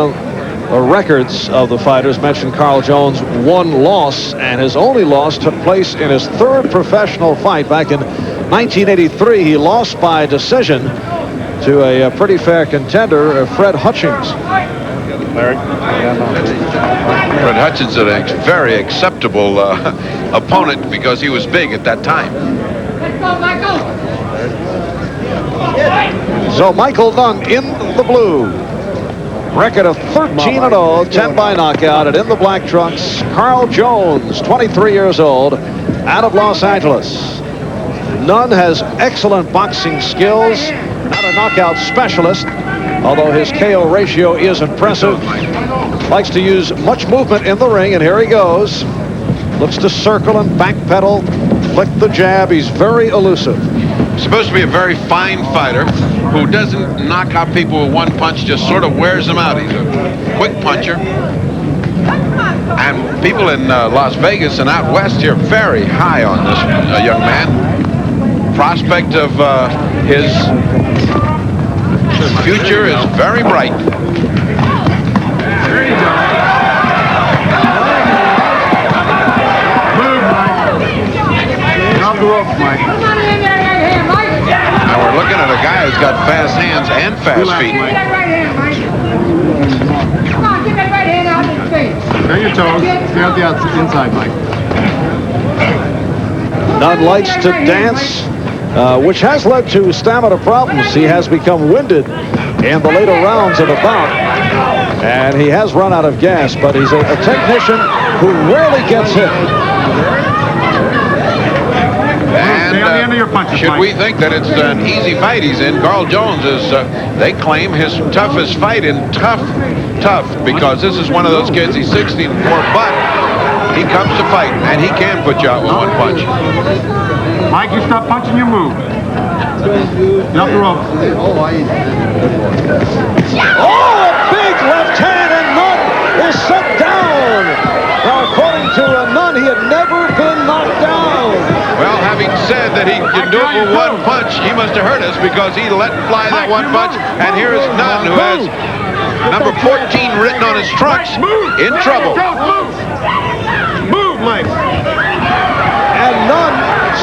The records of the fighters mentioned Carl Jones' one loss, and his only loss took place in his third professional fight back in 1983. He lost by decision to a pretty fair contender, Fred Hutchings. Fred Hutchings is a very acceptable opponent because he was big at that time. So Michael Nunn in the blue. Record of 13-0, 10 by knockout, and in the black trunks, Carl Jones, 23 years old, out of Los Angeles. Nunn has excellent boxing skills, not a knockout specialist, although his KO ratio is impressive. Likes to use much movement in the ring, and here he goes. Looks to circle and backpedal, flick the jab. He's very elusive. He's supposed to be a very fine fighter who doesn't knock out people with one punch, just sort of wears them out. He's a quick puncher. And people in Las Vegas and out west here very high on this young man. Prospect of his future is very bright. There you go. Move, Mike. Get off the ropes, Mike. Now we're looking at a guy who's got fast hands and fast feet. Come on, get that right hand out of his face. Turn your toes. Stay out the inside, Mike. Nunn likes to dance, which has led to stamina problems. He has become winded in the later rounds of the bout, and he has run out of gas, but he's a technician who rarely gets hit. And should we think that it's an easy fight he's in? Carl Jones is, they claim, his toughest fight, in tough, because this is one of those kids, he's 16-4, but he comes to fight, and he can put you out with one punch. Mike, you stop punching, your move. Get off the ropes. Oh, a big left hand, and Nunn is set down. Now, according to Nunn, he had never been knocked down. Well, having said that he can do it with one punch, he must have hurt us because he let fly that one punch. And here is Nunn, who has number 14 written on his trunks, in trouble. Move, Mike. And Nunn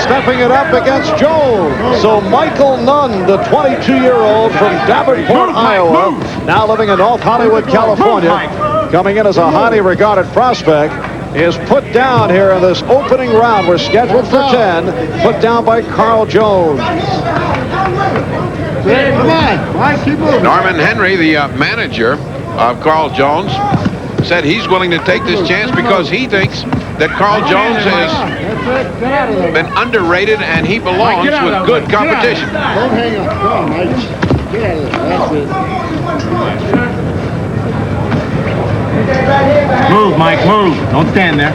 stepping it up against Jones. So Michael Nunn, the 22-year-old from Davenport, Iowa, now living in North Hollywood, California, coming in as a highly regarded prospect, is put down here in this opening round. We're scheduled for 10, put down by Carl Jones. Come on, Mike, keep moving. Norman Henry, the manager of Carl Jones, said he's willing to take this chance because he thinks that Carl Jones has been underrated and he belongs with good competition. Don't hang up. Come on, Mike. Get out of there. That's it. Move, Mike, move. Don't stand there.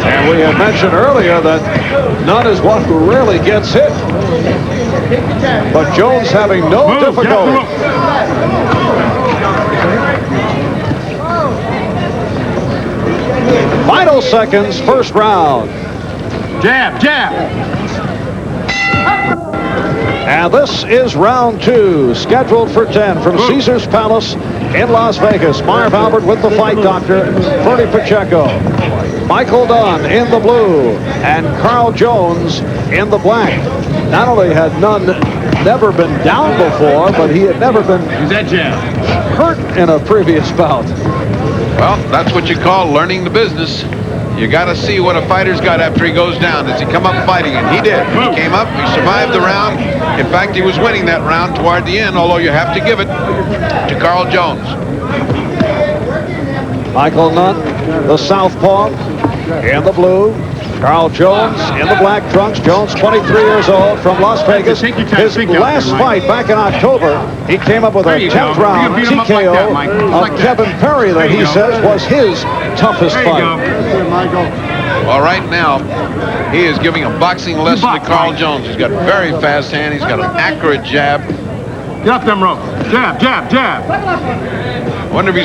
And we had mentioned earlier that Nunn is one who rarely gets hit. But Jones having no difficulty. Final seconds, first round. Jab, jab. And this is round 2, scheduled for 10 from Caesars Palace in Las Vegas. Marv Albert with the fight doctor, Ferdy Pacheco. Michael Nunn in the blue and Carl Jones in the black. Not only had Nunn never been down before, but he had never been hurt in a previous bout. Well, that's what you call learning the business. You got to see what a fighter's got after he goes down. Does he come up fighting? And he did. He came up, he survived the round. In fact, he was winning that round toward the end, although you have to give it to Carl Jones. Michael Nunn, the southpaw, in the blue. Carl Jones in the black trunks. Jones, 23 years old, from Las Vegas. His last fight back in October, he came up with a 10th round TKO of Kevin Perry that he says was his toughest fight. Well, right now, he is giving a boxing lesson to Carl Jones. He's got a very fast hand. He's got an accurate jab. Get off them ropes. Jab, jab, jab. I wonder if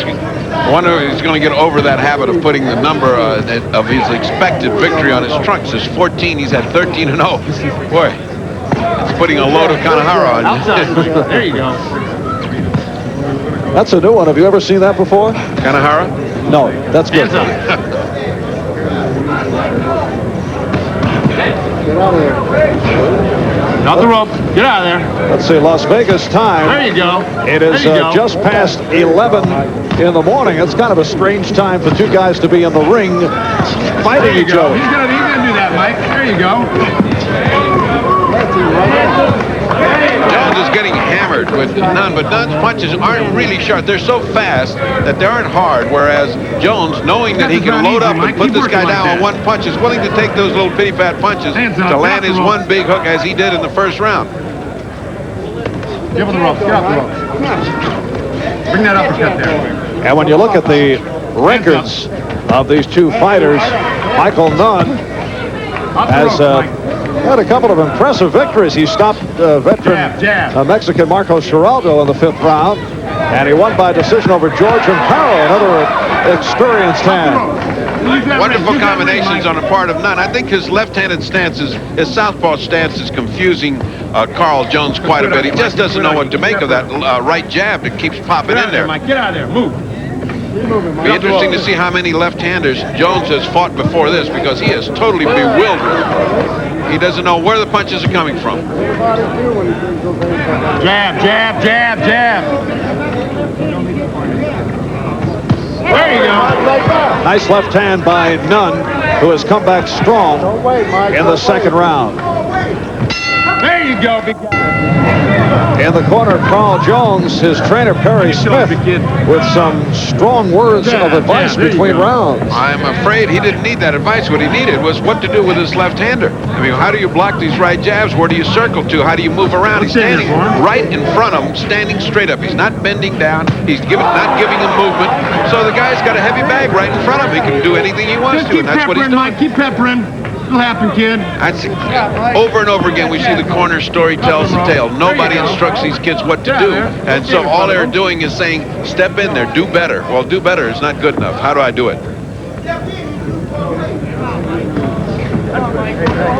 he's going to get over that habit of putting the number of his expected victory on his trunks. There's 14. He's had 13-0. Boy, it's putting a load of Kanahara on you. There you go. That's a new one. Have you ever seen that before? Kanahara? No, that's good. Hands up. Get out of there. Not the rope. Get out of there. Let's see, Las Vegas time. There you go. It is just past 11 in the morning. It's kind of a strange time for two guys to be in the ring fighting each other. He's gonna do that, Mike. There you go. Jones is getting hammered with Nunn, but Nunn's punches aren't really sharp. They're so fast that they aren't hard, whereas Jones, knowing that he can load up and put this guy down on one punch, is willing to take those little bitty fat punches to land his one big hook as he did in the first round. Give him the rope. Get off the rope. Bring that uppercut there. And when you look at the records of these two fighters, Michael Nunn has had a couple of impressive victories. He stopped veteran Mexican Marcos Geraldo in the 5th round, and he won by decision over George Amparo, another experienced hand. Wonderful combinations on the part of Nunn. I think his left-handed stance his southpaw stance is confusing Carl Jones quite a bit. He just doesn't know what to make of that right jab that keeps popping in there. Mike, get out of there. Move. Be interesting to see how many left-handers Jones has fought before this, because he is totally bewildered. He doesn't know where the punches are coming from. Jab, jab, jab, jab. There you go. Nice left hand by Nunn, who has come back strong in the 2nd round. There you go, big guy. In the corner, Carl Jones, his trainer Perry Smith, with some strong words of advice between rounds. I'm afraid he didn't need that advice. What he needed was what to do with his left-hander. I mean, how do you block these right jabs? Where do you circle to? How do you move around? He's standing right in front of him, standing straight up. He's not bending down. He's not giving him movement. So the guy's got a heavy bag right in front of him. He can do anything he wants to, and that's what he's doing. Mike, keep peppering. It'll happen, kid. Over and over again, we see the corner story tells the tale. Nobody instructs these kids what to do. And so all they're doing is saying, step in there, do better. Well, do better is not good enough. How do I do it?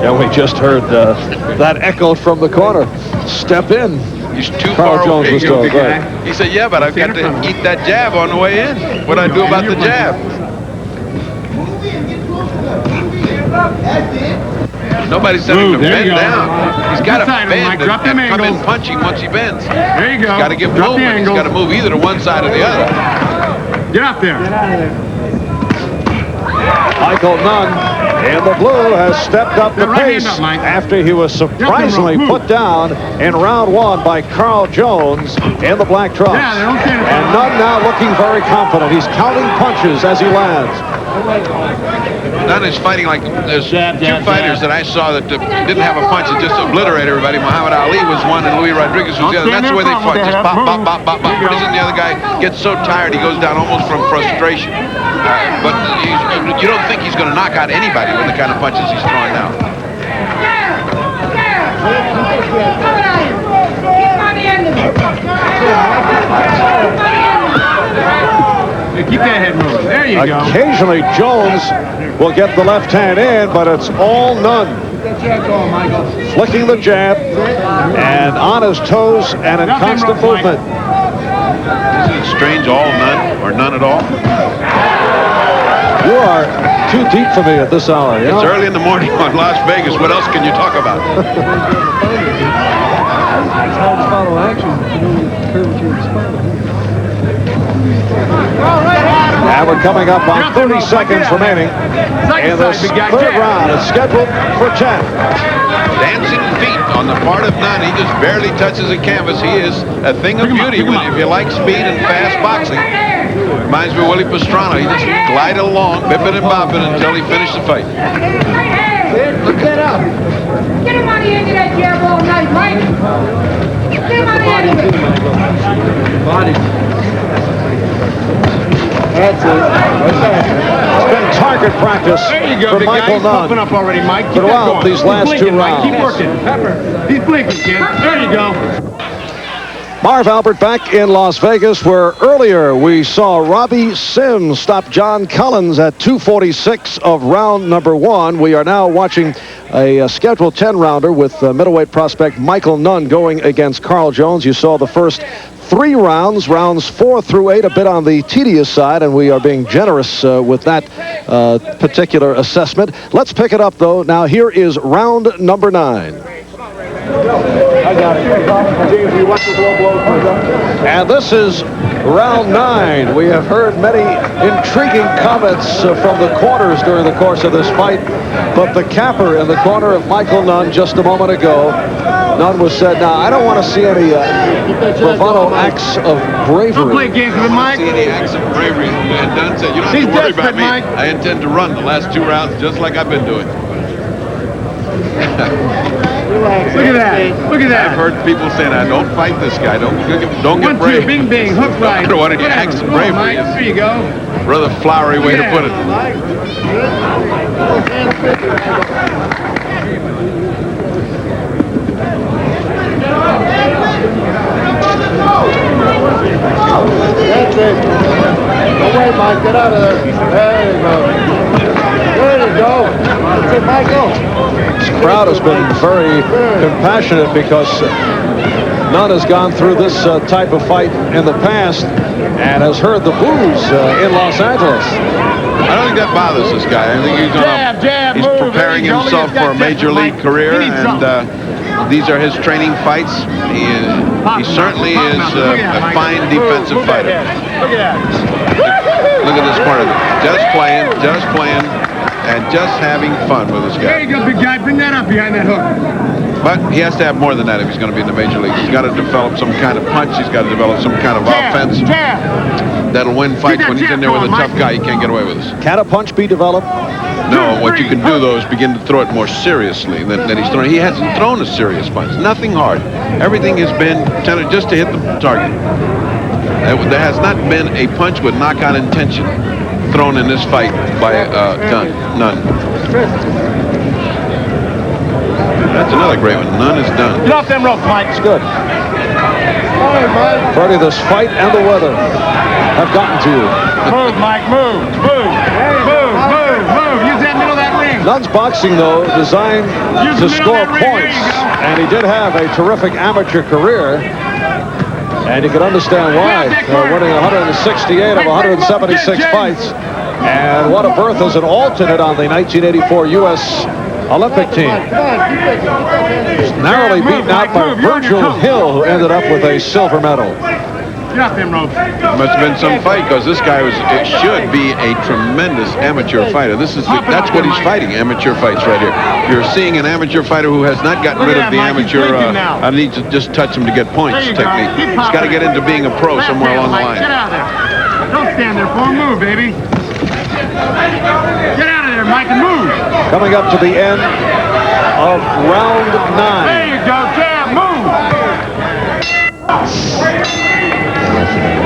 Yeah, we just heard that echoed from the corner. Step in. He's too Carl far Jones away. was told, right. He said, yeah, but I've got to eat that jab on the way in. What do I do about the jab? Nobody's telling him to bend down. He's got to bend and come in punching once he bends. There you go. He's got to give movement. He's got to move either to one side or the other. Get up there. Michael Nunn in the blue has stepped up the pace after he was surprisingly put down in round 1 by Carl Jones in the black trunks. And Nunn now looking very confident. He's counting punches as he lands. Nunn is fighting like there's two fighters that I saw that didn't have a punch that just obliterated everybody. Muhammad Ali was one and Luis Rodriguez was the other. That's the way they fought. Just pop, pop, pop, pop, pop. Pretty soon the other guy gets so tired he goes down almost from frustration. But you don't think he's going to knock out anybody with the kind of punches he's throwing now. Keep that head moving. There you go. Occasionally Jones will get the left hand in, but it's all Nunn. Flicking the jab and on his toes and in constant movement. Isn't it strange, all Nunn or none at all? You are too deep for me at this hour. It's early in the morning on Las Vegas. What else can you talk about? And we're coming up on 30 seconds remaining in this 3rd round. It's scheduled for 10. Dancing feet on the part of Nunn. He just barely touches the canvas. He is a thing of beauty if you like speed and fast boxing. Reminds me of Willie Pastrana. He just glided along, bipping and bopping until he finished the fight. Get up. Get him on the end of that jab all night, Mike. Get him on the end of it. Body. That's it. It's been target practice for Michael Nunn Up already, Mike. throughout these last 2 rounds. Keep working. Pepper. He's blinking, kid. There you go. Marv Albert back in Las Vegas, where earlier we saw Robbie Sims stop John Collins at 2:46 of round number 1. We are now watching a scheduled 10-rounder with middleweight prospect Michael Nunn going against Carl Jones. You saw the first 3 rounds, rounds 4 through 8, a bit on the tedious side, and we are being generous with that particular assessment. Let's pick it up, though. Now, here is round number 9. I got it. James, you watch the blow. And this is round 9. We have heard many intriguing comments from the corners during the course of this fight, but the capper in the corner of Michael Nunn just a moment ago, Nunn was said, now, I don't want to see any bravado acts of bravery. Don't play games with Mike. See any acts of bravery. And Nunn said, you don't have to worry about me. Mike. I intend to run the last 2 rounds just like I've been doing. Look at that. Look at that. I've heard people saying, "Don't fight this guy. Don't get brave." 1, 2, bing, bing, hook right. I don't want any acts of bravery. There you go. Rather flowery way to put it. That's it. Don't wait, Mike. Get out of there. There you go. There you go. That's it, Michael. This crowd has been very compassionate because Nunn has gone through this type of fight in the past and has heard the boos in Los Angeles. I don't think that bothers this guy. I think he's preparing himself for a major league career, and these are his training fights. He certainly is a fine defensive fighter. Look at that. Look at this corner. Just playing, and just having fun with this There guy. you go, big guy. Bring that up behind that hook. But he has to have more than that if he's going to be in the major leagues. He's got to develop some kind of punch. He's got to develop some kind of offense that'll win fights. When he's in there with a tough guy, he can't get away with us. Can a punch be developed? No, what you can do, though, is begin to throw it more seriously than he's throwing. He hasn't thrown a serious punch. Nothing hard. Everything has been tended just to hit the target. There has not been a punch with knockout intention thrown in this fight by Nunn. That's another great one. Nunn is done. Get off them ropes, Mike. It's good. Freddie, this fight and the weather have gotten to you. Move, Mike. Move. Use that middle of that ring. Nunn's boxing, though, designed to score points, and he did have a terrific amateur career, and you can understand why, winning 168 of 176 fights, and what a berth as an alternate on the 1984 U.S. Olympic team. Narrowly beaten out by Virgil Hill, who ended up with a silver medal. Get off them ropes. Must have been some fight, because this guy should be a tremendous amateur fighter. That's what he's fighting, amateur fights right here. You're seeing an amateur fighter who has not gotten rid of the amateur, I need to just touch him to get points technique. He's got to get into being a pro somewhere along the line. Get out of there. Don't stand there for a move, baby. Get out of there, Mike, and move. Coming up to the end of round 9. There you go, jab, move.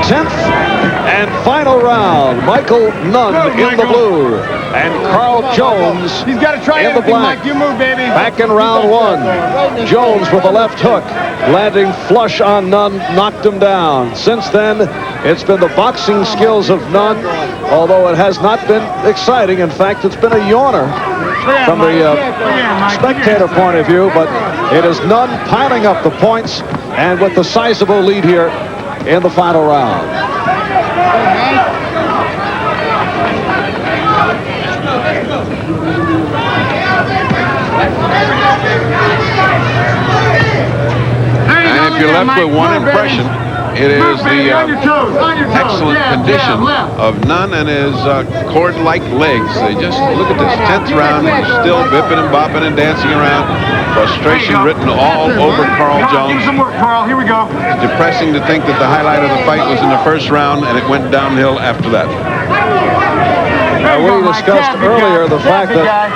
10th and final round. Michael Nunn in the blue and Carl Jones He's got to try in the black. Mike, you move, baby. Back in round 1, Jones with a left hook, landing flush on Nunn, knocked him down. Since then, it's been the boxing skills of Nunn, although it has not been exciting. In fact, it's been a yawner from the spectator point of view, but it is Nunn piling up the points and with the sizable lead here in the final round. And if you're left with one impression, it is the excellent condition of Nunn and his cord-like legs. They just, look at this, 10th round, he's still bipping and bopping and dancing around. Frustration written all over Carl Jones. Give some work, Carl. Here we go. It's depressing to think that the highlight of the fight was in the first round and it went downhill after that. Now, we discussed earlier the fact that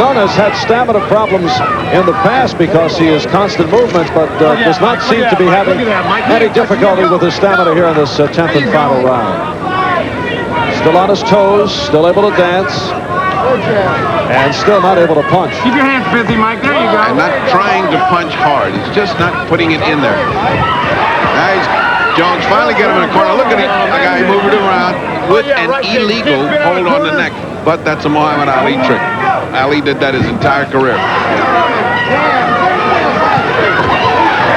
Nunn has had stamina problems in the past because he has constant movement, but does not seem to be having any difficulty with his stamina here in this 10th and final round. Still on his toes, still able to dance, and still not able to punch. Keep your hands busy, Mike. There you go. And not trying to punch hard. He's just not putting it in there. Now Jones finally get him in the corner. Look at it. The guy moving it around with an illegal hold on the neck. But that's a Muhammad Ali trick. Ali did that his entire career.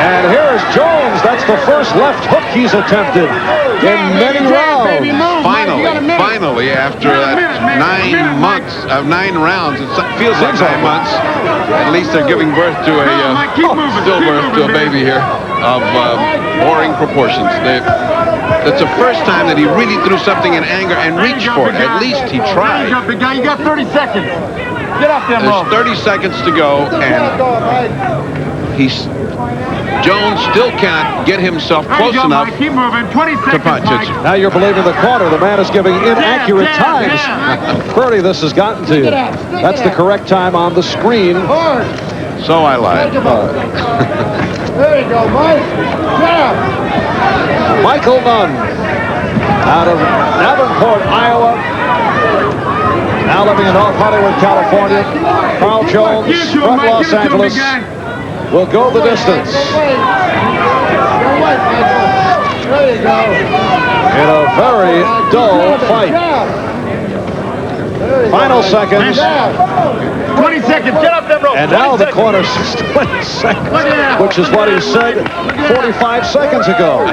And here's Jones. That's the first left hook he's attempted in many rounds. Finally, after 9 months of 9 rounds, it feels like 9 months. At least they're giving birth to stillbirth to a baby here of boring proportions. That's the first time that he really threw something in anger and reached for it. At least he tried. You got 30 seconds. Get up there, There's 30 seconds to go, and Jones still can't get himself close enough Keep moving. 20 seconds, to punch it. Now you're believing the corner. The man is giving inaccurate times. Purdy, this has gotten to you. That's the correct time on the screen. So I lied. There you go, Mike. Yeah. Michael Nunn out of Davenport, Iowa. Now living in North Hollywood, California. Carl Jones from Los Angeles will go the distance. There you go. In a very dull fight. Final seconds. 20 seconds. Get up there, bro. And now the corner says 20 seconds, which is what he said 45 seconds ago.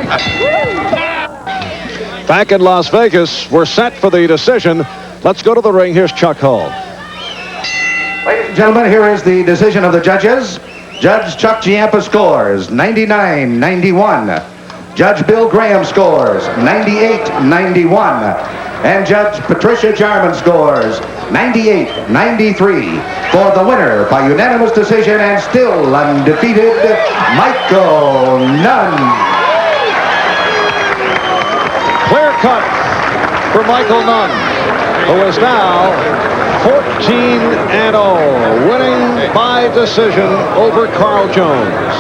Back in Las Vegas, we're set for the decision. Let's go to the ring. Here's Chuck Hull. Ladies and gentlemen, here is the decision of the judges. Judge Chuck Giampa scores 99-91. Judge Bill Graham scores 98-91. And Judge Patricia Jarman scores 98-93 for the winner by unanimous decision and still undefeated, Michael Nunn. Clear cut for Michael Nunn, who is now 14-0, winning by decision over Carl Jones.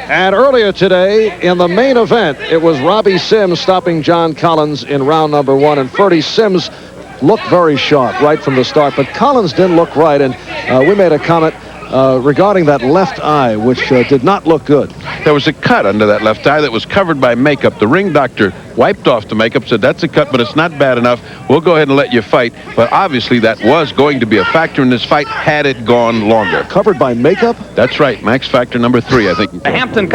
And earlier today, in the main event, it was Robbie Sims stopping John Collins in round number 1. And Ferdy Sims looked very sharp right from the start, but Collins didn't look right. And we made a comment regarding that left eye, which did not look good. There was a cut under that left eye that was covered by makeup. The ring doctor wiped off the makeup, said that's a cut, but it's not bad enough. We'll go ahead and let you fight. But obviously that was going to be a factor in this fight had it gone longer. Covered by makeup? That's right. Max factor number 3, I think. Hampton